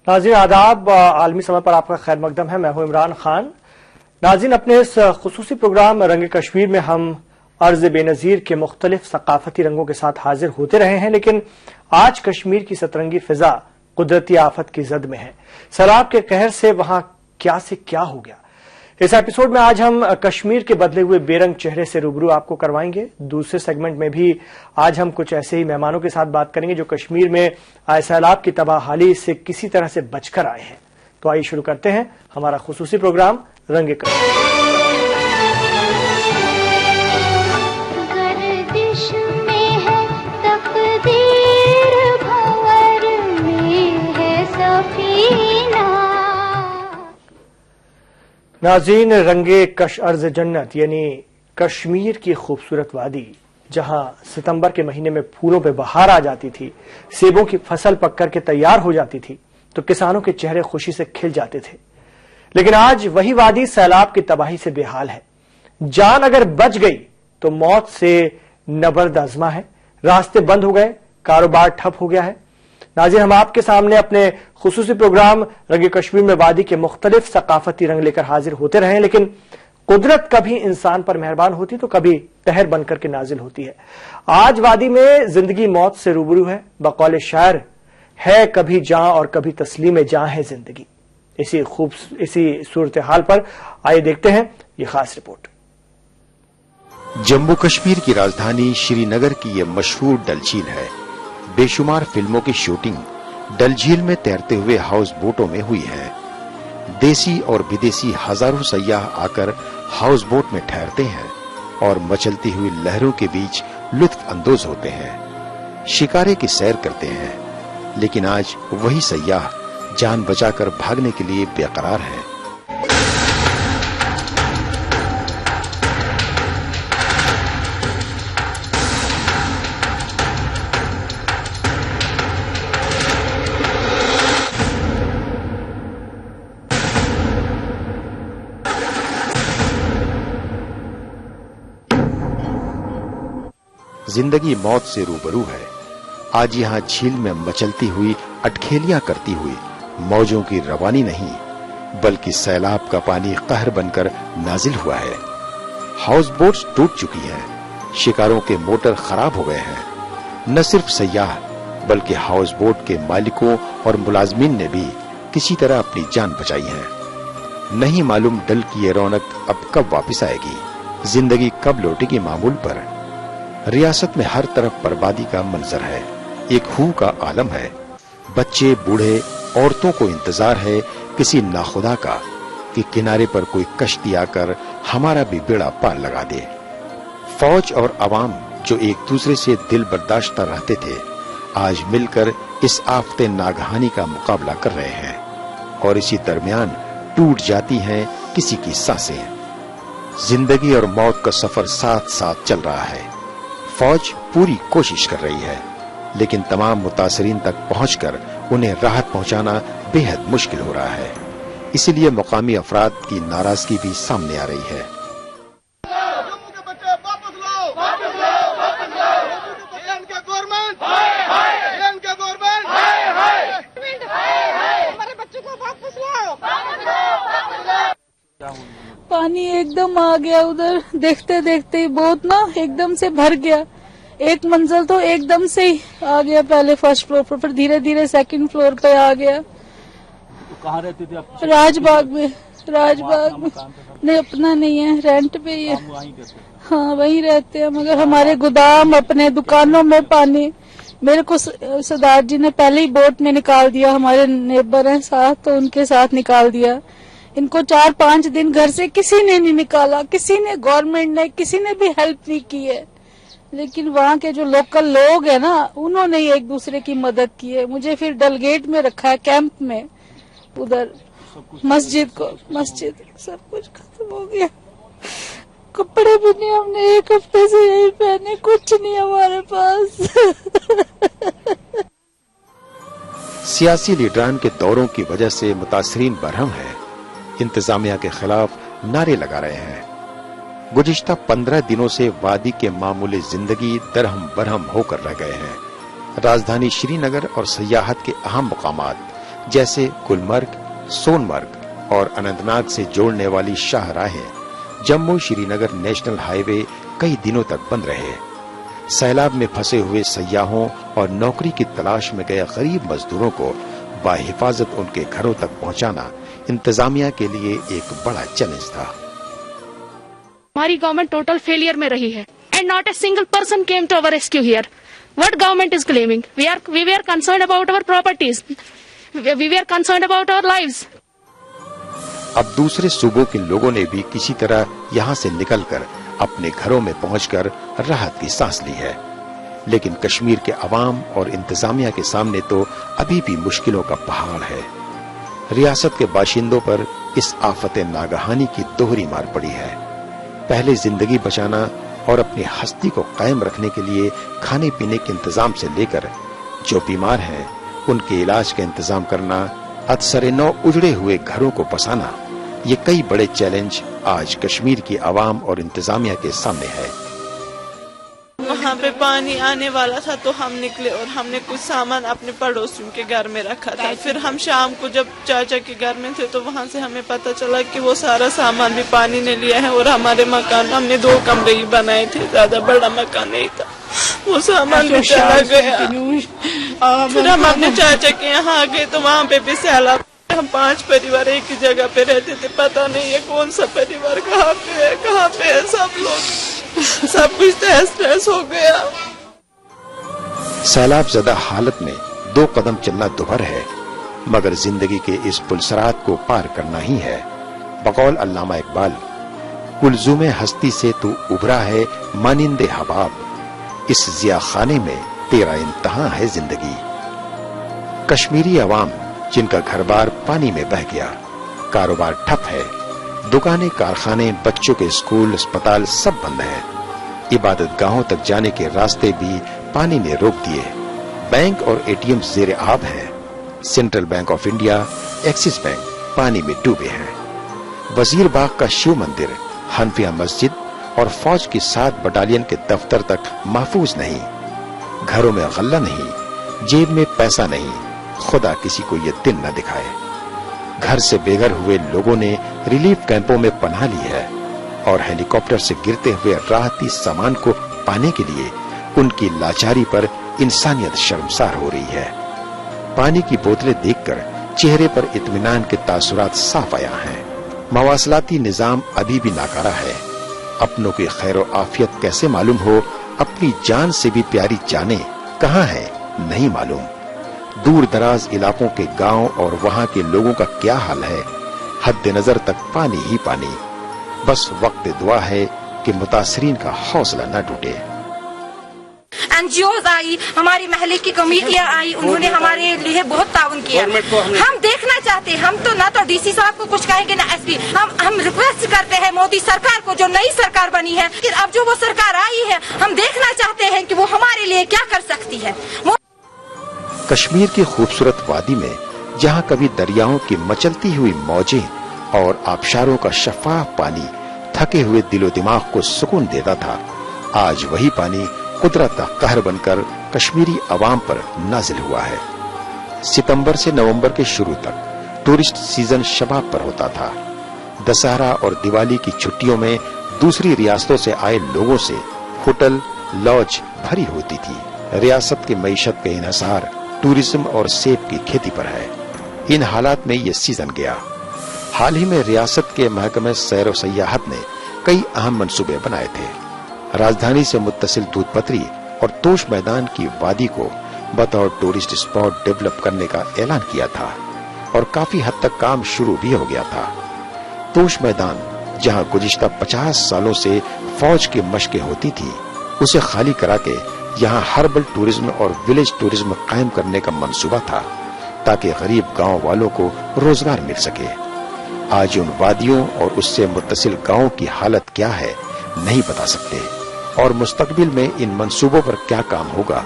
नाज़रीन आदाब, आलमी समय पर आपका खैर मकदम है। मैं हूं इमरान खान। नाज़रीन, अपने इस खुसूसी प्रोग्राम रंग कश्मीर में हम अर्ज बेनज़ीर के मुख्तलिफ सकाफती रंगों के साथ हाजिर होते रहे हैं, लेकिन आज कश्मीर की सतरंगी फिजा कुदरती आफत की जद में है। सैलाब के कहर से वहां क्या से क्या हो गया। इस एपिसोड में आज हम कश्मीर के बदले हुए बेरंग चेहरे से रूबरू आपको करवाएंगे। दूसरे सेगमेंट में भी आज हम कुछ ऐसे ही मेहमानों के साथ बात करेंगे जो कश्मीर में आए सैलाब की तबाहाली से किसी तरह से बचकर आए हैं। तो आइए शुरू करते हैं हमारा खुसूसी प्रोग्राम रंग कश्मीर। नाज़रीन, रंगे कश अर्ज जन्नत यानी कश्मीर की खूबसूरत वादी, जहां सितंबर के महीने में फूलों पे बहार आ जाती थी, सेबों की फसल पक करके तैयार हो जाती थी तो किसानों के चेहरे खुशी से खिल जाते थे। लेकिन आज वही वादी सैलाब की तबाही से बेहाल है। जान अगर बच गई तो मौत से नबर्द आजमा है। रास्ते बंद हो गए, कारोबार ठप हो गया है। नाज़रीन, हम आपके सामने अपने खुसूसी प्रोग्राम रंग कश्मीर में वादी के मुख्तलिफ सकाफती रंग लेकर हाजिर होते रहे, लेकिन कुदरत कभी इंसान पर मेहरबान होती तो कभी कहर बनकर के नाजिल होती है। आज वादी में जिंदगी मौत से रूबरू है। बकौल शायर है कभी जां और कभी तस्लीम जां है जिंदगी। इसी सूरत हाल पर आइए देखते हैं ये खास रिपोर्ट। जम्मू कश्मीर की राजधानी श्रीनगर की यह मशहूर डल झील है। बेशुमार फिल्मों की शूटिंग डल झील में तैरते हुए हाउस बोटों में हुई है। देसी और विदेशी हजारों सयाह आकर हाउस बोट में ठहरते हैं और मचलती हुई लहरों के बीच लुत्फ अंदोज होते हैं, शिकारे की सैर करते हैं। लेकिन आज वही सयाह जान बचाकर भागने के लिए बेकरार है। जिंदगी मौत से रूबरू है। आज यहाँ झील में मचलती हुई अटखेलियां करती हुई मौजों की रवानी नहीं, बल्कि सैलाब का पानी कहर बनकर नाजिल हुआ है। हाउस बोट्स टूट चुकी हैं, शिकारों के मोटर खराब हो गए हैं। न सिर्फ सयाह बल्कि हाउस बोट के मालिकों और मुलाजमीन ने भी किसी तरह अपनी जान बचाई है। नहीं मालूम डल की ये रौनक अब कब वापस आएगी, जिंदगी कब लौटेगी मामूल पर। रियासत में हर तरफ बर्बादी का मंजर है, एक हू का आलम है। बच्चे बूढ़े औरतों को इंतजार है किसी नाखुदा का कि किनारे पर कोई कश्ती आकर हमारा भी बेड़ा पार लगा दे। फौज और अवाम जो एक दूसरे से दिल बर्दाश्ता रहते थे, आज मिलकर इस आफते नागहानी का मुकाबला कर रहे हैं और इसी दरमियान टूट जाती हैं किसी की सांसें। जिंदगी और मौत का सफर साथ साथ चल रहा है। फौज पूरी कोशिश कर रही है, लेकिन तमाम मुतासरीन तक पहुंचकर उन्हें राहत पहुंचाना बेहद मुश्किल हो रहा है। इसीलिए मुकामी अफराद की नाराजगी भी सामने आ रही है। पानी एकदम आ गया उधर, देखते देखते ही बहुत ना एकदम से भर गया। एक मंजिल तो एकदम से ही आ गया, पहले फर्स्ट फ्लोर पर, फिर धीरे धीरे सेकंड फ्लोर पे आ गया। तो कहाँ रहती थी आप? राजबाग में। राजबाग में नहीं, अपना नहीं है, रेंट पे ही है। हाँ, वहीं रहते हैं, मगर हमारे गोदाम अपने दुकानों में पानी। मेरे को सरदार जी ने पहले ही बोट में निकाल दिया, हमारे नेबर हैं साथ, तो उनके साथ निकाल दिया। इनको 4-5 दिन घर से किसी ने नहीं निकाला, किसी ने, गवर्नमेंट ने, किसी ने भी हेल्प नहीं की है। लेकिन वहाँ के जो लोकल लोग हैं ना, उन्होंने एक दूसरे की मदद की है। मुझे फिर डलगेट में रखा है, कैंप में, उधर मस्जिद सब कुछ खत्म हो गया। कपड़े भी नहीं, हमने 1 हफ्ते से यही पहने, कुछ नहीं हमारे पास। सियासी लीडरान के दौरों की वजह से मुतासरीन बरहम है, इंतजामिया के खिलाफ नारे लगा रहे हैं। गुज़िश्ता 15 दिनों से वादी के मामूली जिंदगी दरहम बरहम होकर रह गए हैं। राजधानी श्रीनगर और सयाहत के अहम मुकामात जैसे गुलमर्ग, सोनमर्ग और अनंतनाग से जोड़ने वाली शाहराहें, जम्मू श्रीनगर नेशनल हाईवे कई दिनों तक बंद रहे। सैलाब में फंसे हुए सयाहों और नौकरी की तलाश में गए गरीब मजदूरों को बाहिफाजत उनके घरों तक पहुंचाना इंतजामिया के लिए एक बड़ा चैलेंज था। हमारी गवर्नमेंट टोटल फेलियर में रही है and not a single person came to our rescue here. What government is claiming? We are concerned about our properties, we are concerned about our lives. अब दूसरे सूबों के लोगों ने भी किसी तरह यहाँ से निकलकर अपने घरों में पहुंचकर राहत की सांस ली है, लेकिन कश्मीर के अवाम और इंतजामिया के सामने तो अभी भी मुश्किलों का पहाड़ है। रियासत के बाशिंदों पर इस आफत नागहानी की दोहरी मार पड़ी है। पहले जिंदगी बचाना और अपनी हस्ती को कायम रखने के लिए खाने पीने के इंतजाम से लेकर जो बीमार हैं उनके इलाज का इंतजाम करना, अदसर-ए-नौ उजड़े हुए घरों को बसाना, ये कई बड़े चैलेंज आज कश्मीर की आवाम और इंतजामिया के सामने है। वहाँ पे पानी आने वाला था तो हम निकले और हमने कुछ सामान अपने पड़ोसियों के घर में रखा था। फिर हम शाम को जब चाचा के घर में थे तो वहाँ से हमें पता चला कि वो सारा सामान भी पानी ने लिया है और हमारे मकान, हमने 2 कमरे ही बनाए थे, ज्यादा बड़ा मकान नहीं था, वो सामान भी चला गया। फिर हम अपने चाचा के यहाँ आ गए तो वहाँ पे भी सैलाब। हम 5 परिवार एक ही जगह पे रहते थे, पता नहीं है कौन सा परिवार कहाँ पे है, सब लोग सब कुछ तहस-नहस हो गया। सैलाब ज़दा हालत में 2 कदम चलना दुभर है, मगर जिंदगी के इस पुलसरात को पार करना ही है। बकौल अल्लामा इकबाल, कुलजुमे हस्ती से तू उभरा है मानिंदे हबाब, इस जिया खाने में तेरा इंतहा है जिंदगी। कश्मीरी अवाम जिनका घर बार पानी में बह गया, कारोबार ठप है, दुकानें, कारखाने, बच्चों के स्कूल, अस्पताल सब बंद हैं। इबादत गाहों तक जाने के रास्ते भी पानी ने रोक दिए। बैंक और एटीएम ज़ेरे आब हैं। Central bank of India, axis bank पानी में डूबे हैं। वजीर बाग का शिव मंदिर, हनफिया मस्जिद और फौज की 7 बटालियन के दफ्तर तक महफूज नहीं। घरों में गल्ला नहीं, जेब में पैसा नहीं, खुदा किसी को ये दिन न दिखाए। घर से बेघर हुए लोगों ने रिलीफ कैंपों में पनाह ली है और हेलीकॉप्टर से गिरते हुए राहती सामान को पाने के लिए उनकी लाचारी पर इंसानियत शर्मसार हो रही है। पानी की बोतलें देखकर चेहरे पर इत्मीनान के तासुरात साफ आया हैं। मवासलाती निजाम अभी भी नाकारा है। अपनों की खैर आफियत कैसे मालूम हो, अपनी जान से भी प्यारी जाने कहाँ है नहीं मालूम। दूर दराज इलाकों के गांव और वहां के लोगों का क्या हाल है, हद नजर तक पानी ही पानी। बस वक्त दुआ है कि मुतासरीन का हौसला न टूटे। एनजीओ आई, हमारी महल्ले की कमेटियां आई, उन्होंने हमारे लिए बहुत ताउन किया। हम देखना चाहते हैं, हम तो ना तो डीसी साहब को कुछ कहेंगे ना एसपी, हम रिक्वेस्ट करते हैं मोदी सरकार को, जो नई सरकार बनी है, अब जो वो सरकार आई है, हम देखना चाहते हैं कि वो हमारे लिए क्या कर सकती है। कश्मीर की खूबसूरत वादी में जहां कभी दरियाओं की मचलती हुई मौजें और आबशारों का शफाफ पानी थके हुए दिलो दिमाग को सुकून देता था, आज वही पानी कुदरत का कहर बनकर कश्मीरी अवाम पर नाजिल हुआ है। सितंबर से नवंबर के शुरू तक टूरिस्ट सीजन शबाब पर होता था। दशहरा और दिवाली की छुट्टियों में दूसरी रियासतों से आए लोगों से होटल, लॉज भरी होती थी। रियासत की मईशत का इन्हिसार टूरिज्म और सेब की खेती पर है। इन हालात में ये सीजन गया। हाल ही में रियासत के महकमे सैर व सयाहत ने कई अहम मंसूबे बनाए थे। राजधानी से मुत्तसिल दूधपत्री और तोश मैदान की वादी को बतौर टूरिस्ट स्पॉट डेवलप करने का ऐलान किया था और काफी हद तक काम शुरू भी हो गया था। तोश मैदान, जहां गुज़िश्ता 50 सालों से फौज की मशकें होती थी, उसे खाली करा के यहाँ हर्बल टूरिज्म और विलेज टूरिज्म कायम करने का मंसूबा था, ताकि गरीब गांव वालों को रोजगार मिल सके। आज उन वादियों और उससे मुत्तसिल गांवों की हालत क्या है नहीं बता सकते, और मुस्तकबिल में इन मंसूबों पर क्या काम होगा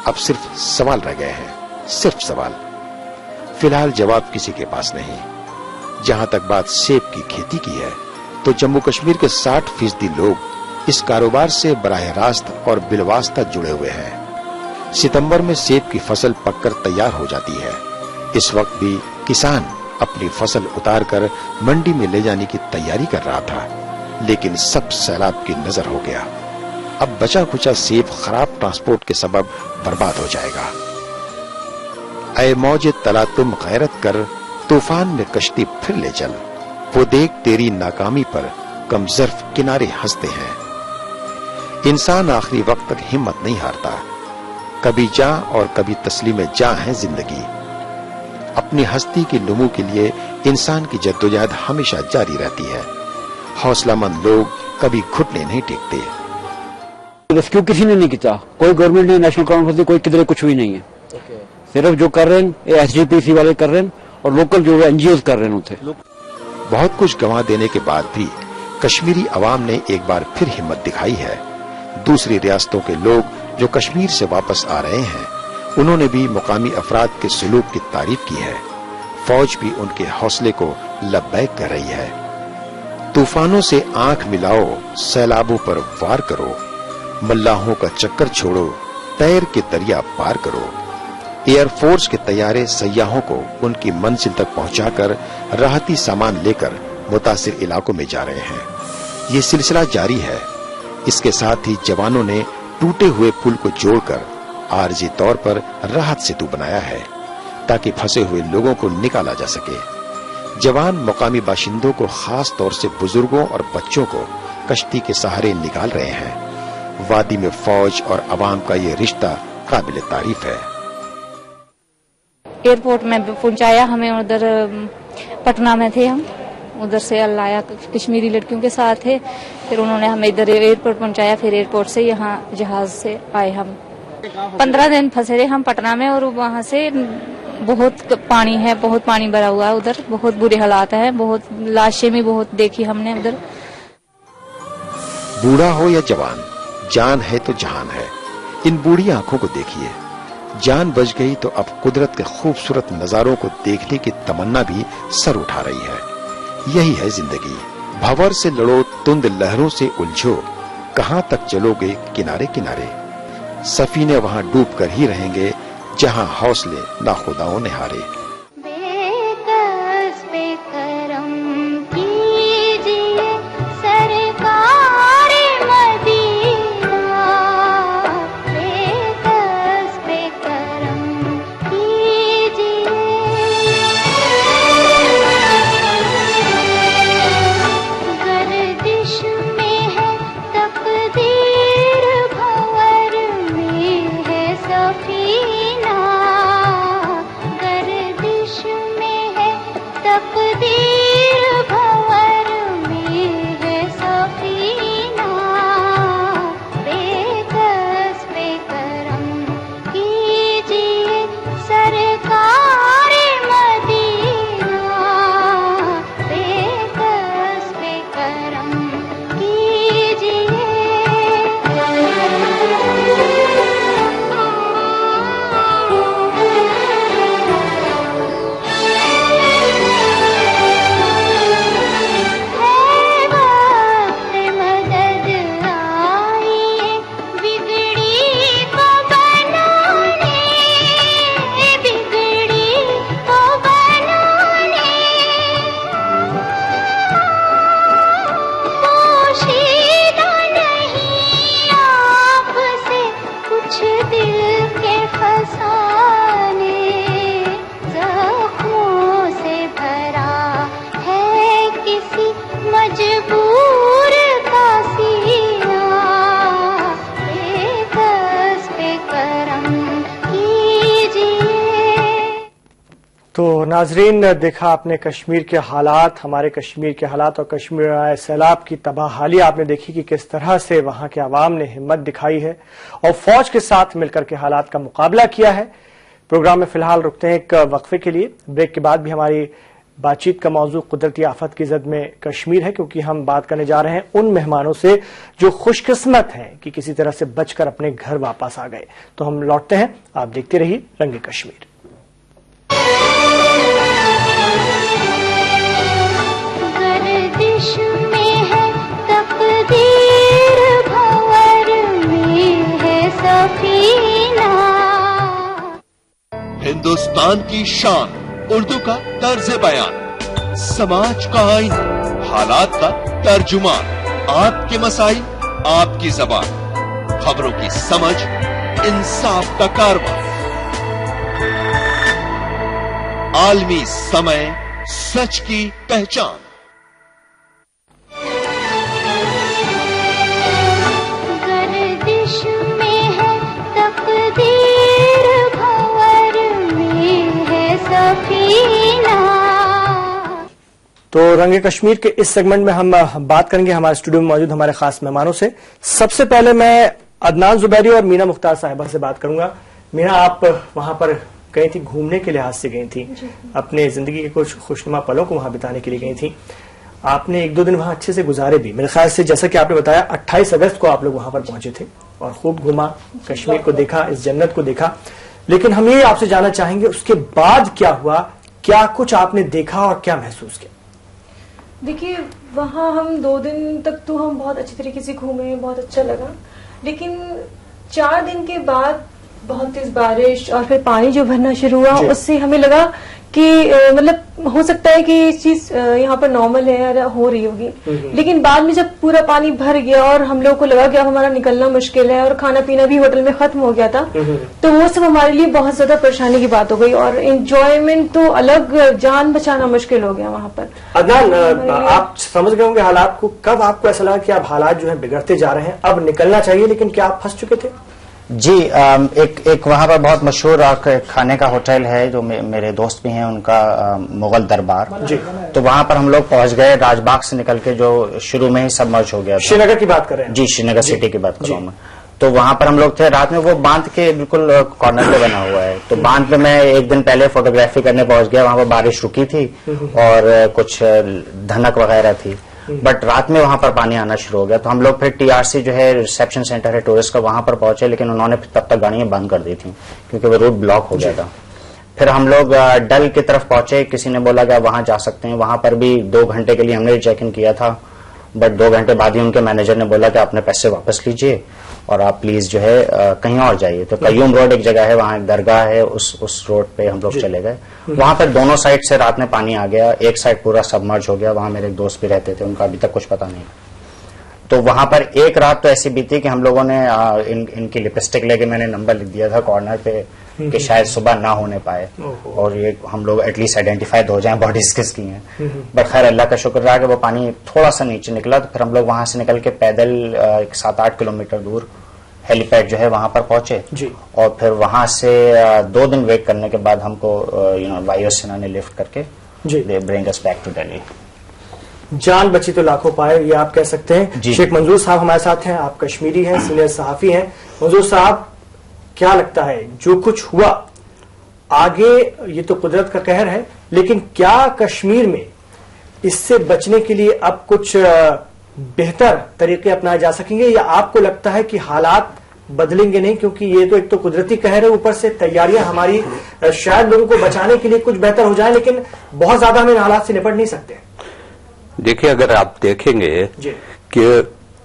अब सिर्फ सवाल रह गए हैं, सिर्फ सवाल। फिलहाल जवाब किसी के पास नहीं। जहां तक बात सेब की खेती की है, तो जम्मू कश्मीर के 60% लोग इस कारोबार से बराह रास्त और बिलवास्ता जुड़े हुए हैं। सितंबर में सेब की फसल पककर तैयार हो जाती है। इस वक्त भी किसान अपनी फसल उतार कर मंडी में ले जाने की तैयारी कर रहा था, लेकिन सब सैलाब की नजर हो गया। अब बचा खुचा सेब खराब ट्रांसपोर्ट के सबब बर्बाद हो जाएगा। ऐ मौजे तला तुम गैरत कर, तूफान में कश्ती फिर ले चल, वो देख तेरी नाकामी पर कमजर्फ किनारे हंसते हैं। इंसान आखिरी वक्त तक हिम्मत नहीं हारता, कभी जा और कभी तस्लीम जा है जिंदगी। अपनी हस्ती की नुमू के लिए इंसान की जद्दोजहद हमेशा जारी रहती है। हौसलामंद लोग कभी घुटने नहीं टेकते। रेस्क्यू किसी ने नहीं किया, कोई गवर्नमेंट ने, नेशनल कॉन्फ्रेंस, कोई किधर कुछ भी नहीं है। सिर्फ जो कर रहे हैं एसजीपीसी वाले कर रहे हैं और लोकल जो एनजीओ कर रहे हैं उसे। बहुत कुछ गंवा देने के बाद भी कश्मीरी अवाम ने एक बार फिर हिम्मत दिखाई है। दूसरी रियासतों के लोग जो कश्मीर से वापस आ रहे हैं, उन्होंने भी मुकामी अफराद के सलूक की तारीफ की है। फौज भी उनके हौसले को लब्बैक कर रही है। तूफानों से आंख मिलाओ, सैलाबों पर वार करो, मल्लाहों का चक्कर छोड़ो, तैर के दरिया पार करो। एयरफोर्स के तैयारे सयाहों को उनकी मंजिल तक पहुंचाकर राहती सामान लेकर मुतासिर इलाकों में जा रहे हैं। ये सिलसिला जारी है। इसके साथ ही जवानों ने टूटे हुए पुल को जोड़कर आरजी तौर पर राहत सेतु बनाया है, ताकि फंसे हुए लोगों को निकाला जा सके। जवान मुकामी बाशिंदों को, खास तौर से बुजुर्गों और बच्चों को कश्ती के सहारे निकाल रहे हैं। वादी में फौज और अवाम का ये रिश्ता काबिल तारीफ है। एयरपोर्ट में पहुंचाया हमें, उधर पटना में थे हम, उधर से लाया, कश्मीरी लड़कियों के साथ थे। फिर उन्होंने हमें इधर एयरपोर्ट पहुंचाया, फिर एयरपोर्ट से यहाँ जहाज से आए हम। 15 दिन फंसे रहे हम पटना में, और वहाँ से बहुत पानी है, बहुत पानी भरा हुआ है उधर, बहुत बुरे हालात है, बहुत लाशें भी बहुत देखी हमने उधर। बूढ़ा हो या जवान, जान है तो जहान है। इन बूढ़ी आंखों को देखिए, जान बच गई तो अब कुदरत के खूबसूरत नजारों को देखने की तमन्ना भी सर उठा रही है। यही है जिंदगी। भंवर से लड़ो, तुंद लहरों से उलझो, कहां तक चलोगे किनारे किनारे। सफीने वहां डूब कर ही रहेंगे जहां हौसले नाखुदाओं ने हारे। तो नाजरीन, देखा आपने कश्मीर के हालात, हमारे कश्मीर के हालात और कश्मीर में आए सैलाब की तबाहाली आपने देखी कि किस तरह से वहां के अवाम ने हिम्मत दिखाई है और फौज के साथ मिलकर के हालात का मुकाबला किया है। प्रोग्राम में फिलहाल रुकते हैं एक वक्फे के लिए। ब्रेक के बाद भी हमारी बातचीत का मौजू कुदरती आफत की जद में कश्मीर है, क्योंकि हम बात करने जा रहे हैं उन मेहमानों से जो खुशकिस्मत हैं कि किसी तरह से बचकर अपने घर वापस आ गए। तो हम लौटते हैं, आप देखते रहिए रंगे कश्मीर। हिंदुस्तान की शान, उर्दू का तर्ज बयान, समाज का आईना, हालात का तर्जुमान, आपके मसाइल आपकी जबान, खबरों की समझ, इंसाफ का कारवां, आलमी समय, सच की पहचान। गर्दिश में है तकदीर, भंवर में है सफीना। तो रंगे कश्मीर के इस सेगमेंट में हम बात करेंगे हमारे स्टूडियो में मौजूद हमारे खास मेहमानों से। सबसे पहले मैं अदनान जुबैरी और मीना मुख्तार साहिबा से बात करूंगा। मीना, आप वहां पर गई थी, घूमने के लिहाज से गई थी, अपने जिंदगी के कुछ खुशनुमा पलों को वहां बिताने के लिए गई थी। आपने 1-2 दिन वहां अच्छे से गुजारे भी, मेरे ख्याल से जैसा कि आपने बताया 28 अगस्त को आप लोग वहां पर पहुंचे थे और खूब घूमा, कश्मीर को देखा, इस जन्नत को देखा। लेकिन हम ये आपसे जानना चाहेंगे उसके बाद क्या हुआ, क्या कुछ आपने देखा और क्या महसूस किया? देखिए, वहाँ हम 2 दिन तक तो हम बहुत अच्छी तरीके से घूमे, बहुत अच्छा लगा। लेकिन 4 दिन के बाद बहुत तेज बारिश और फिर पानी जो भरना शुरू हुआ, उससे हमें लगा कि मतलब हो सकता है कि ये चीज यहाँ पर नॉर्मल है या हो रही होगी। लेकिन बाद में जब पूरा पानी भर गया और हम लोगों को लगा कि अब हमारा निकलना मुश्किल है और खाना पीना भी होटल में खत्म हो गया था, तो वो सब हमारे लिए बहुत ज्यादा परेशानी की बात हो गई और एंजॉयमेंट तो अलग, जान बचाना मुश्किल हो गया वहाँ पर। अदनान, आप समझ गए होंगे हालात को, कब आपको ऐसा लगा कि अब हालात जो है बिगड़ते जा रहे हैं, अब निकलना चाहिए, लेकिन क्या आप फंस चुके थे? जी, एक वहाँ पर बहुत मशहूर खाने का होटल है जो मेरे दोस्त भी हैं, उनका मुगल दरबार जी। तो वहाँ पर हम लोग पहुँच गए, राजबाग से निकल के, जो शुरू में ही सबमर्ज हो गया। श्रीनगर की बात कर रहे हैं? जी, श्रीनगर सिटी की बात कर रहा हूँ मैं। तो वहाँ पर हम लोग थे रात में, वो बांध के बिल्कुल कॉर्नर पे बना हुआ है। तो बांध पे मैं 1 दिन पहले फोटोग्राफी करने पहुंच गया, वहाँ पर बारिश रुकी थी और कुछ धनक वगैरह थी, बट रात में वहां पर पानी आना शुरू हो गया। तो हम लोग फिर टीआरसी जो है रिसेप्शन सेंटर है टूरिस्ट का, वहां पर पहुंचे, लेकिन उन्होंने तब तक गाड़ियां बंद कर दी थी क्योंकि वो रूट ब्लॉक हो गया था। फिर हम लोग डल की तरफ पहुंचे, किसी ने बोला कि वहां जा सकते हैं। वहां पर भी 2 घंटे के लिए हमने चेक इन किया था, बट 2 घंटे बाद ही उनके मैनेजर ने बोला कि अपने पैसे वापस लीजिए और आप प्लीज जो है कहीं और जाइए। तो कयूम रोड एक जगह है, वहां एक दरगाह है, उस रोड पे हम लोग चले गए। वहां पर दोनों साइड से रात में पानी आ गया, एक साइड पूरा सबमर्ज हो गया। वहां मेरे एक दोस्त भी रहते थे, उनका अभी तक कुछ पता नहीं। तो वहां पर एक रात तो ऐसी बीती कि हम लोगों ने इनकी लिपस्टिक लेके मैंने नंबर लिख दिया था कॉर्नर पे कि शायद सुबह ना होने पाए और ये हम लोग एटलीस्ट आइडेंटिफाइड हो जाएं बॉडीज किसकी हैं। बट खैर अल्लाह का शुक्र रहा कि वो पानी थोड़ा सा नीचे निकला। तो फिर हम लोग वहां से निकल के पैदल 7-8 किलोमीटर दूर हेलीपैड जो है वहां पर पहुंचे जी। और फिर वहां से 2 दिन वेट करने के बाद हमको वायुसेना ने लिफ्ट करके they bring us back to Delhi. जान बची तो लाखों पाए, ये आप कह सकते हैं। शेख मंजूर साहब हमारे साथ हैं, आप कश्मीरी हैं, सीनियर सहाफी हैं। मंजूर साहब, क्या लगता है जो कुछ हुआ आगे, ये तो कुदरत का कहर है, लेकिन क्या कश्मीर में इससे बचने के लिए अब कुछ बेहतर तरीके अपनाए जा सकेंगे, या आपको लगता है कि हालात बदलेंगे नहीं, क्योंकि ये तो एक तो कुदरती कहर है, ऊपर से तैयारियां हमारी शायद लोगों को बचाने के लिए कुछ बेहतर हो जाए, लेकिन बहुत ज्यादा हम इन हालात से निपट नहीं सकते। देखिए, अगर आप देखेंगे कि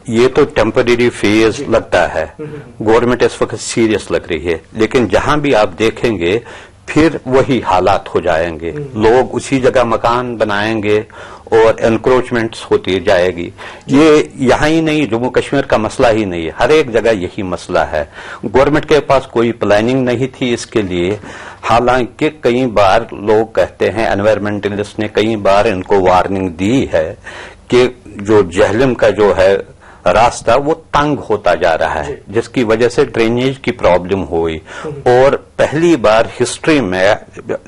ये तो टेम्परेरी फेज लगता है, गवर्नमेंट इस वक्त सीरियस लग रही है, लेकिन जहां भी आप देखेंगे फिर वही हालात हो जाएंगे, लोग उसी जगह मकान बनाएंगे और एनक्रोचमेंट्स होती जाएगी। ये यहाँ ही नहीं, जम्मू कश्मीर का मसला ही नहीं है, हर एक जगह यही मसला है। गवर्नमेंट के पास कोई प्लानिंग नहीं थी इसके लिए। हालांकि कई बार लोग कहते हैं, एनवायरमेंटलिस्ट ने कई बार इनको वार्निंग दी है कि जो जहलम का जो है रास्ता वो तंग होता जा रहा है, जिसकी वजह से ड्रेनेज की प्रॉब्लम हुई। और पहली बार हिस्ट्री में,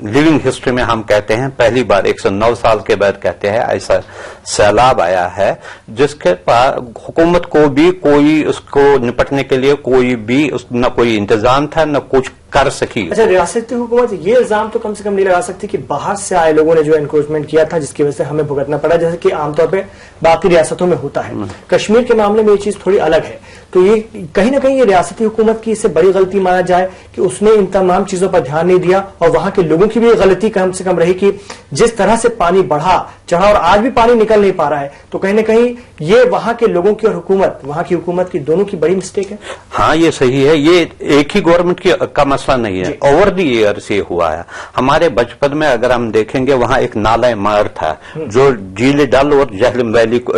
लिविंग हिस्ट्री में हम कहते हैं, पहली बार 109 साल के बाद कहते हैं ऐसा सैलाब आया है जिसके पास हुकूमत को भी कोई उसको निपटने के लिए कोई भी न कोई इंतजाम था, न कुछ कर सकी। अच्छा, रियासती हुकूमत ये इल्जाम तो कम से कम नहीं लगा सकती कि बाहर से आए लोगों ने जो एनक्रोचमेंट किया था, जिसकी वजह से हमें भुगतना पड़ा, जैसे कि आमतौर पे बाकी रियासतों में होता है। कश्मीर के मामले में ये चीज थोड़ी अलग है। तो ये कहीं ना कहीं ये रियासती हुकूमत की इससे बड़ी गलती माना जाए कि उसने इन तमाम चीजों पर ध्यान नहीं दिया, और वहां के लोगों की भी गलती कम से कम रही कि जिस तरह से पानी बढ़ा चढ़ा और आज भी पानी निकल नहीं पा रहा है, तो कहीं ना कहीं ये वहां के लोगों की और हुकूमत, वहां की हुकूमत की दोनों की बड़ी मिस्टेक है। हाँ, ये सही है, ये एक ही गवर्नमेंट का मसला नहीं है, ओवर दी ईयर से हुआ है। हमारे बचपन में अगर हम देखेंगे वहां एक नाला मार था जो झील डल और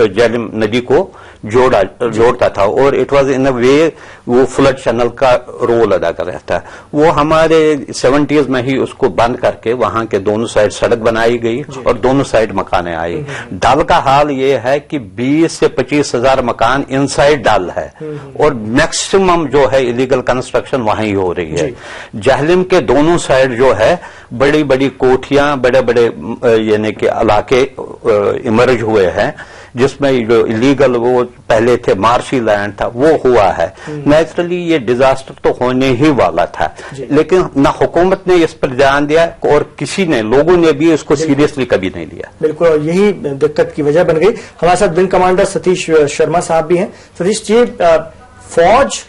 झेलम नदी को जोड़ता था, और इट वाज इन अ वे वो फ्लड चैनल का रोल अदा कर रहा था। वो हमारे 70s में ही उसको बंद करके वहां के दोनों साइड सड़क बनाई गई और दोनों साइड मकाने आई। डल का हाल ये है कि 20 से 25 हजार मकान इनसाइड डल है, और मैक्सिमम जो है इलीगल कंस्ट्रक्शन वहीं हो रही है। जहलिम के दोनों साइड जो है बड़ी बड़ी कोठियां, बड़े बड़े यानी कि इलाके इमर्ज हुए हैं, जिसमें जो इलीगल वो पहले थे मार्शी लैंड था वो हुआ है। नेचुरली ये डिजास्टर तो होने ही वाला था, लेकिन ना हुकूमत ने इस पर ध्यान दिया और किसी ने, लोगों ने भी इसको सीरियसली कभी नहीं लिया। बिल्कुल, यही दिक्कत की वजह बन गई। हमारे साथ विंग कमांडर सतीश शर्मा साहब भी हैं। सतीश जी, फौज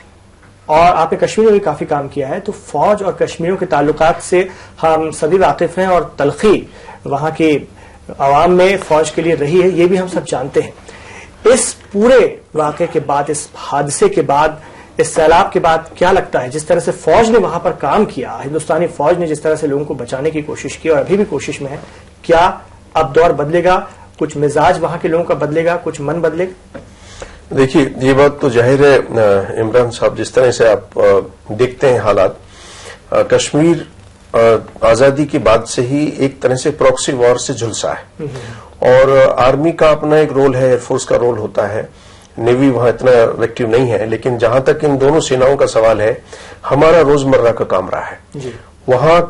और आपने कश्मीर में भी काफी काम किया है, तो फौज और कश्मीरियों के ताल्लुकात से हम सभी वाकिफ हैं, और तलखी वहां की आवाम में फौज के लिए रही है, ये भी हम सब जानते हैं। इस पूरे वाक़े के बाद, इस हादसे के बाद, इस सैलाब के बाद क्या लगता है, जिस तरह से फौज ने वहां पर काम किया, हिंदुस्तानी फौज ने जिस तरह से लोगों को बचाने की कोशिश की और अभी भी कोशिश में है, क्या अब दौर बदलेगा? कुछ मिजाज वहां के लोगों का बदलेगा, कुछ मन बदलेगा? देखिए, ये बात तो जाहिर है इमरान साहब, जिस तरह से आप देखते हैं हालात, कश्मीर आजादी के बाद से ही एक तरह से प्रॉक्सी वॉर से झुलसा है, और आर्मी का अपना एक रोल है, एयरफोर्स का रोल होता है, नेवी वहां इतना एक्टिव नहीं है, लेकिन जहां तक इन दोनों सेनाओं का सवाल है, हमारा रोजमर्रा का काम रहा है। वहां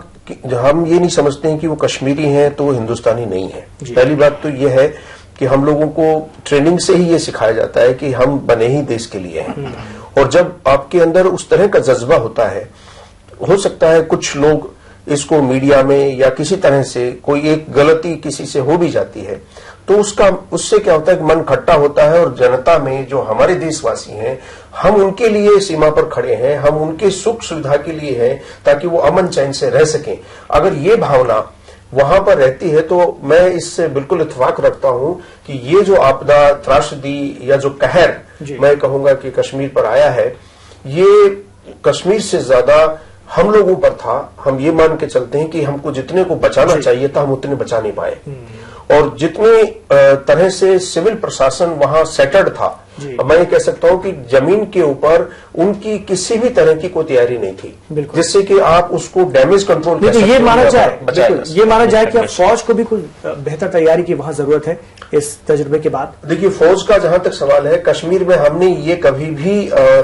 हम ये नहीं समझते हैं कि वो कश्मीरी हैं तो वो हिंदुस्तानी नहीं है। पहली बात तो ये है कि हम लोगों को ट्रेनिंग से ही ये सिखाया जाता है कि हम बने ही देश के लिए हैं, और जब आपके अंदर उस तरह का जज्बा होता है, हो सकता है कुछ लोग इसको मीडिया में या किसी तरह से कोई एक गलती किसी से हो भी जाती है, तो उससे क्या होता है कि मन खट्टा होता है, और जनता में जो हमारे देशवासी हैं, हम उनके लिए सीमा पर खड़े हैं, हम उनके सुख सुविधा के लिए हैं, ताकि वो अमन चैन से रह सकें। अगर ये भावना वहां पर रहती है तो मैं इससे बिल्कुल इत्तेफाक रखता हूं कि ये जो आपदा, त्रासदी या जो कहर मैं कहूंगा कि कश्मीर पर आया है, ये कश्मीर से ज्यादा हम लोगों पर था। हम ये मान के चलते हैं कि हमको जितने को बचाना चाहिए था हम उतने बचा नहीं पाए, और जितने तरह से सिविल प्रशासन वहां सेटल्ड था, मैं ये कह सकता हूं कि जमीन के ऊपर उनकी किसी भी तरह की कोई तैयारी नहीं थी जिससे कि आप उसको डैमेज कंट्रोल कर सकते। ये माना जाए कि अब फौज को भी कुछ बेहतर तैयारी की वहां जरूरत है इस तजुर्बे के बाद। देखिए, फौज का जहां तक सवाल है, कश्मीर में हमने ये कभी भी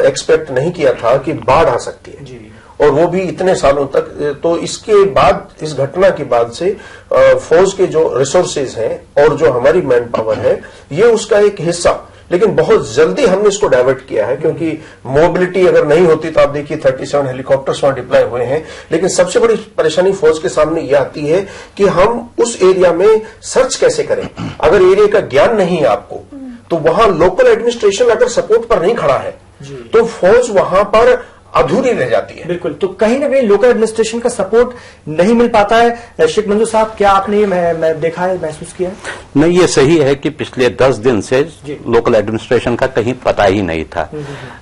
एक्सपेक्ट नहीं किया था कि बाढ़ आ सकती है, और वो भी इतने सालों तक। तो इसके बाद, इस घटना के बाद से फौज के जो रिसोर्सेज हैं और जो हमारी मैन पावर है, ये उसका एक हिस्सा, लेकिन बहुत जल्दी हमने इसको डाइवर्ट किया है, क्योंकि मोबिलिटी अगर नहीं होती तो आप देखिए 37 हेलीकॉप्टर्स वहां डिप्लॉय हुए हैं। लेकिन सबसे बड़ी परेशानी फौज के सामने यह आती है कि हम उस एरिया में सर्च कैसे करें। अगर एरिया का ज्ञान नहीं है आपको, तो वहां लोकल एडमिनिस्ट्रेशन अगर सपोर्ट पर नहीं खड़ा है तो फौज वहां पर अधूरी रह जाती है। बिल्कुल, तो कहीं ना कहीं लोकल एडमिनिस्ट्रेशन का सपोर्ट नहीं मिल पाता है। शेख मंजूर साहब, क्या आपने ये मैं देखा है, महसूस किया है? नहीं, ये सही है कि पिछले 10 दिन से लोकल एडमिनिस्ट्रेशन का कहीं पता ही नहीं था।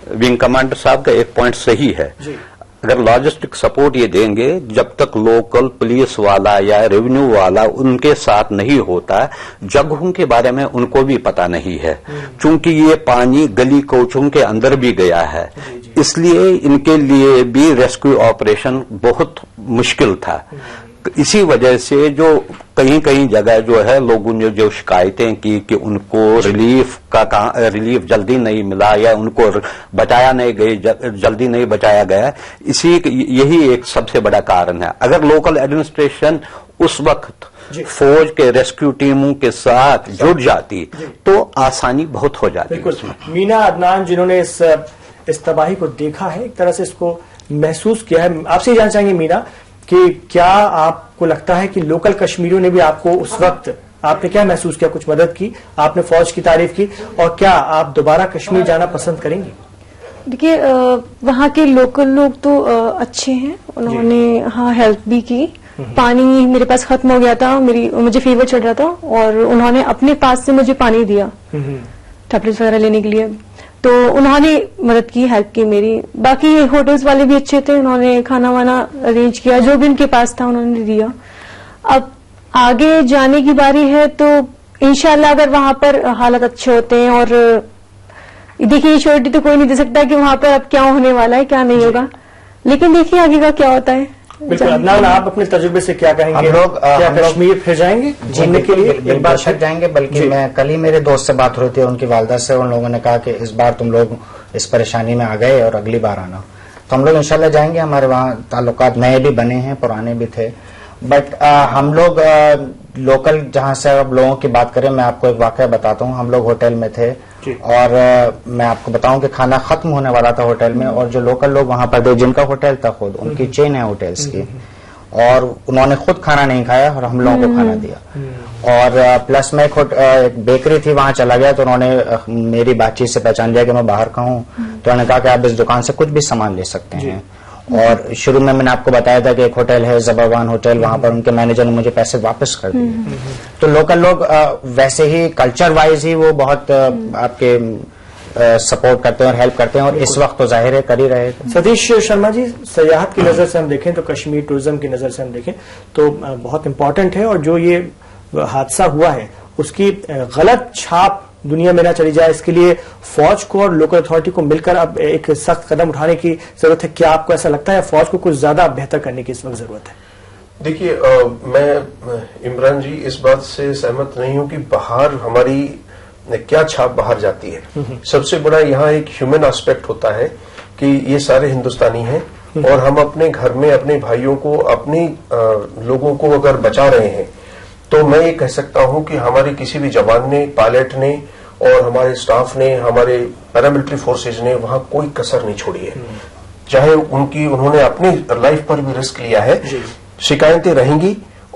विंग कमांडर साहब का एक पॉइंट सही है। अगर लॉजिस्टिक सपोर्ट ये देंगे, जब तक लोकल पुलिस वाला या रेवेन्यू वाला उनके साथ नहीं होता, जगहों के बारे में उनको भी पता नहीं है, क्योंकि ये पानी गली कोचों के अंदर भी गया है, इसलिए इनके लिए भी रेस्क्यू ऑपरेशन बहुत मुश्किल था। इसी वजह से जो कहीं कहीं जगह जो है लोगों ने जो शिकायतें की कि उनको रिलीफ जल्दी नहीं मिला या उनको बचाया नहीं गई, जल्दी नहीं बचाया गया, यही एक सबसे बड़ा कारण है। अगर लोकल एडमिनिस्ट्रेशन उस वक्त फौज के रेस्क्यू टीमों के साथ जुड़ जाती तो आसानी बहुत हो जाती। बिल्कुल, मीना अदनान जिन्होंने इस तबाही को देखा है, एक तरह से इसको महसूस किया है, आपसे जानना चाहेंगे मीना कि क्या आपको लगता है कि लोकल कश्मीरियों ने भी आपको उस वक्त, आपने क्या महसूस किया? कुछ मदद की, आपने फौज की तारीफ की, और क्या आप दोबारा कश्मीर जाना पसंद करेंगी? دیکھیے وہاں کے لوکل لوگ تو اچھے ہیں, انہوں نے ہاں ہیلپ بھی کی. پانی میرے پاس ختم ہو گیا تھا, مجھے فیور چڑھ رہا تھا, اور انہوں نے اپنے پاس سے مجھے پانی دیا ٹیبلٹس وغیرہ لینے کے لیے, تو انہوں نے مدد کی, ہیلپ کی میری. باقی ہوٹلس والے بھی اچھے تھے, انہوں نے کھانا وانا ارینج کیا, جو بھی ان کے پاس تھا انہوں نے دیا. اب آگے جانے کی باری ہے, تو انشاءاللہ اگر وہاں پر حالات اچھے ہوتے ہیں, اور دیکھیے شیورٹی تو کوئی نہیں دے سکتا کہ وہاں پر اب کیا ہونے والا ہے کیا نہیں ہوگا, لیکن دیکھیے آگے کا کیا ہوتا ہے. بالکل عدنان, آپ اپنے تجربے سے کیا کہیں گے؟ ہم لوگ کیا کشمیر پھر جائیں گے گھومنے کے لیے؟ ایک بار شک جائیں گے, بلکہ میں کل ہی میرے دوست سے بات ہو رہی تھی, ان کی والدہ سے, ان لوگوں نے کہا کہ اس بار تم لوگ اس پریشانی میں آ گئے اور اگلی بار آنا. تو ہم لوگ انشاءاللہ جائیں گے. ہمارے وہاں تعلقات نئے بھی بنے ہیں, پرانے بھی تھے, بٹ ہم لوگ لوکل جہاں سے اب لوگوں کی بات کریں, میں آپ کو ایک واقعہ بتاتا ہوں. ہم لوگ ہوٹل میں تھے, اور میں آپ کو بتاؤں کہ کھانا ختم ہونے والا تھا ہوٹل میں, اور جو لوکل لوگ وہاں پر تھے, جن کا ہوٹل تھا خود, ان کی چین ہے ہوٹلس کی, اور انہوں نے خود کھانا نہیں کھایا اور ہم لوگوں کو کھانا دیا. اور پلس میں ایک بیکری تھی, وہاں چلا گیا, تو انہوں نے میری بات چیت سے پہچان لیا کہ میں باہر کا ہوں, تو انہوں نے کہا کہ آپ اس دکان سے کچھ بھی سامان لے سکتے ہیں. اور شروع میں نے آپ کو بتایا تھا کہ ایک ہوٹل ہے زبروان ہوٹل, وہاں پر ان کے مینیجر نے مجھے پیسے واپس کر دیے. تو لوکل لوگ ویسے ہی کلچر وائز ہی وہ بہت آپ کے سپورٹ کرتے ہیں اور ہیلپ کرتے ہیں, اور اس وقت تو ظاہر ہے کر ہی رہے. ستیش شرما جی, سیاحت کی نظر سے ہم دیکھیں تو کشمیر ٹورزم کی نظر سے ہم دیکھیں تو بہت امپورٹنٹ ہے, اور جو یہ حادثہ ہوا ہے اس کی غلط چھاپ دنیا میں نہ چلی جائے, اس کے لیے فوج کو اور لوکل اتھارٹی کو مل کر اب ایک سخت قدم اٹھانے کی ضرورت ہے. کیا آپ کو ایسا لگتا ہے فوج کو کچھ زیادہ بہتر کرنے کی اس وقت ضرورت ہے؟ دیکھیے, میں عمران جی اس بات سے سہمت نہیں ہوں کہ باہر ہماری کیا چھاپ باہر جاتی ہے. سب سے بڑا یہاں ایک ہیومن آسپیکٹ ہوتا ہے کہ یہ سارے ہندوستانی ہیں, اور ہم اپنے گھر میں اپنے بھائیوں کو, اپنی لوگوں کو اگر بچا رہے ہیں, تو میں یہ کہہ سکتا ہوں کہ ہمارے کسی بھی جوان نے, پائلٹ نے, اور ہمارے اسٹاف نے, ہمارے پیراملٹری فورسز نے وہاں کوئی کسر نہیں چھوڑی ہے. چاہے انہوں نے اپنی لائف پر بھی رسک لیا ہے. شکایتیں رہیں گی,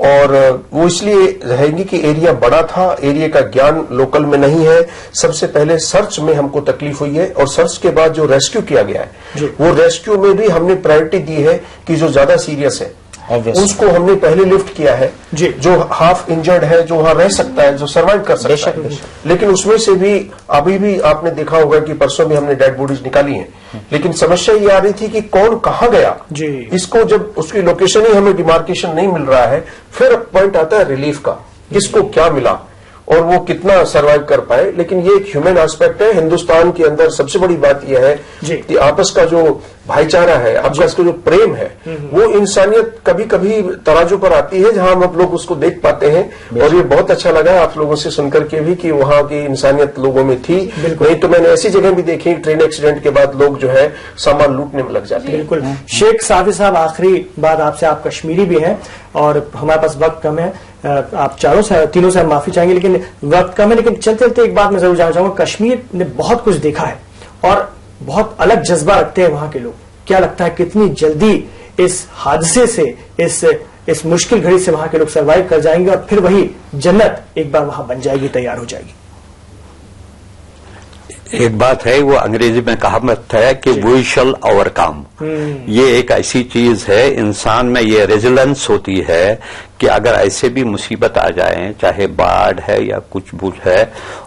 اور وہ اس لیے رہیں گی کہ ایریا بڑا تھا, ایریا کا گیان لوکل میں نہیں ہے. سب سے پہلے سرچ میں ہم کو تکلیف ہوئی ہے, اور سرچ کے بعد جو ریسکیو کیا گیا ہے, وہ ریسکیو میں بھی ہم نے پرائرٹی دی ہے کہ جو زیادہ سیریس ہے اس کو ہم نے پہلے لفٹ کیا ہے, جو ہاف انجرڈ ہے, جو وہاں رہ سکتا ہے, جو سروائیو کر سکتا ہے. لیکن اس میں سے بھی ابھی بھی آپ نے دیکھا ہوگا کہ پرسوں بھی ہم نے ڈیڈ باڈیز نکالی ہیں, لیکن سمسیا یہ آ رہی تھی کہ کون کہاں گیا. اس کو جب اس کی لوکیشن ہی ہمیں ڈیمارکیشن نہیں مل رہا ہے, پھر پوائنٹ آتا ہے ریلیف کا, کس کو کیا ملا اور وہ کتنا سروائیو کر پائے. لیکن یہ ایک ہیومن آسپیکٹ ہے. ہندوستان کے اندر سب سے بڑی بات یہ ہے کہ آپس کا جو بھائی چارہ ہے, آپس کا جو پریم ہے, وہ انسانیت کبھی کبھی ترازو پر آتی ہے جہاں ہم لوگ اس کو دیکھ پاتے ہیں. اور یہ بہت اچھا لگا آپ لوگوں سے سن کر کے بھی کہ وہاں کی انسانیت لوگوں میں تھی. نہیں تو میں نے ایسی جگہ بھی دیکھی ٹرین ایکسیڈنٹ کے بعد لوگ جو ہے سامان لوٹنے میں لگ جاتے ہیں. بالکل. شیخ صافی صاحب, آخری بات آپ سے, آپ کشمیری بھی ہیں اور ہمارے پاس وقت کم ہے, آپ تینوں سے ہم معافی چاہیں گے لیکن وقت کم ہے, لیکن چلتے چلتے ایک بات میں ضرور جاننا چاہوں گا. کشمیر نے بہت کچھ دیکھا ہے اور بہت الگ جذبہ رکھتے ہیں وہاں کے لوگ. کیا لگتا ہے کتنی جلدی اس حادثے سے, اس مشکل گھڑی سے وہاں کے لوگ سروائیو کر جائیں گے, اور پھر وہی جنت ایک بار وہاں بن جائے گی, تیار ہو جائے گی؟ ایک بات ہے, وہ انگریزی میں کہاوت ہے کہ وی شل اوور کم. یہ ایک ایسی چیز ہے, انسان میں یہ ریزیلنس ہوتی ہے کہ اگر ایسے بھی مصیبت آ جائیں, چاہے باڑھ ہے یا کچھ بھی ہے,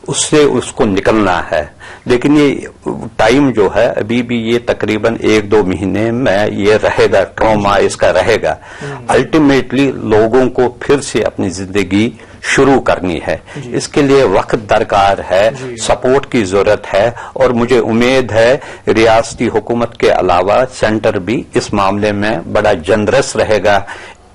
اس سے اس کو نکلنا ہے. لیکن یہ ٹائم جو ہے ابھی بھی یہ تقریباً 1-2 مہینے میں یہ رہے گا, ٹراما اس کا رہے گا. الٹیمیٹلی لوگوں کو پھر سے اپنی زندگی شروع کرنی ہے. اس کے لیے وقت درکار ہے, سپورٹ کی ضرورت ہے, اور مجھے امید ہے ریاستی حکومت کے علاوہ سینٹر بھی اس معاملے میں بڑا جنرس رہے گا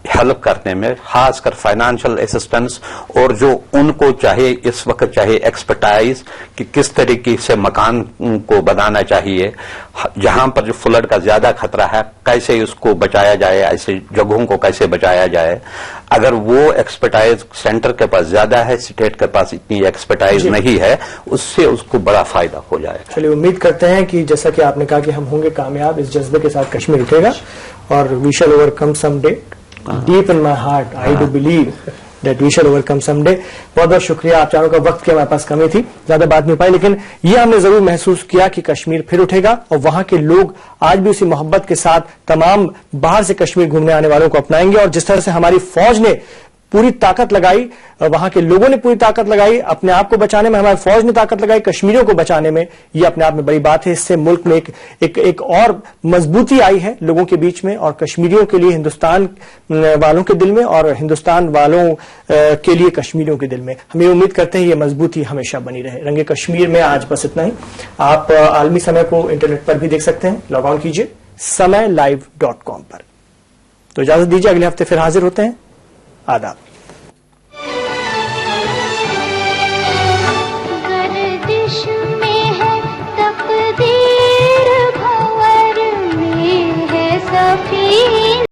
ہیلپ کرنے میں, خاص کر فائنانشل اسسٹنس, اور جو ان کو چاہے اس وقت چاہے ایکسپرٹائز کہ کس طریقے سے مکان کو بنانا چاہیے, جہاں پر جو فلڈ کا زیادہ خطرہ ہے کیسے اس کو بچایا جائے, ایسے جگہوں کو کیسے بچایا جائے. اگر وہ ایکسپرٹائز سینٹر کے پاس زیادہ ہے, اسٹیٹ کے پاس اتنی ایکسپرٹائز نہیں ہے, اس سے اس کو بڑا فائدہ ہو جائے گا. چلیے, امید کرتے ہیں کہ جیسا کہ آپ نے کہا کہ ہم ہوں گے کامیاب, اس جذبے کے ساتھ کشمیر اٹھے گا, اور وی شل over come some day. Deep in my heart, I do believe that we shall overcome someday. बहुत बहुत शुक्रिया, आप चारों का वक्त की हमारे पास कमी थी, ज्यादा बात नहीं पाई, लेकिन ये हमने जरूर महसूस किया कि कश्मीर फिर उठेगा और वहां के लोग आज भी उसी मोहब्बत के साथ तमाम बाहर से कश्मीर घूमने आने वालों को अपनाएंगे। और जिस तरह से हमारी फौज ने पूरी ताकत लगाई, वहां के लोगों ने पूरी ताकत लगाई अपने आप को बचाने में, हमारी फौज ने ताकत लगाई कश्मीरियों को बचाने में, ये अपने आप में बड़ी बात है। इससे मुल्क में एक और मजबूती आई है लोगों के बीच में, और कश्मीरियों के लिए हिंदुस्तान वालों के दिल में और हिंदुस्तान वालों के लिए कश्मीरियों के दिल में। हम ये उम्मीद करते हैं ये मजबूती हमेशा बनी रहे। रंगे कश्मीर में आज बस इतना ही। आप आलमी समय को इंटरनेट पर भी देख सकते हैं, लॉग ऑन कीजिए SamayLive.com पर। तो इजाजत दीजिए, अगले हफ्ते फिर हाजिर होते हैं। आदाब।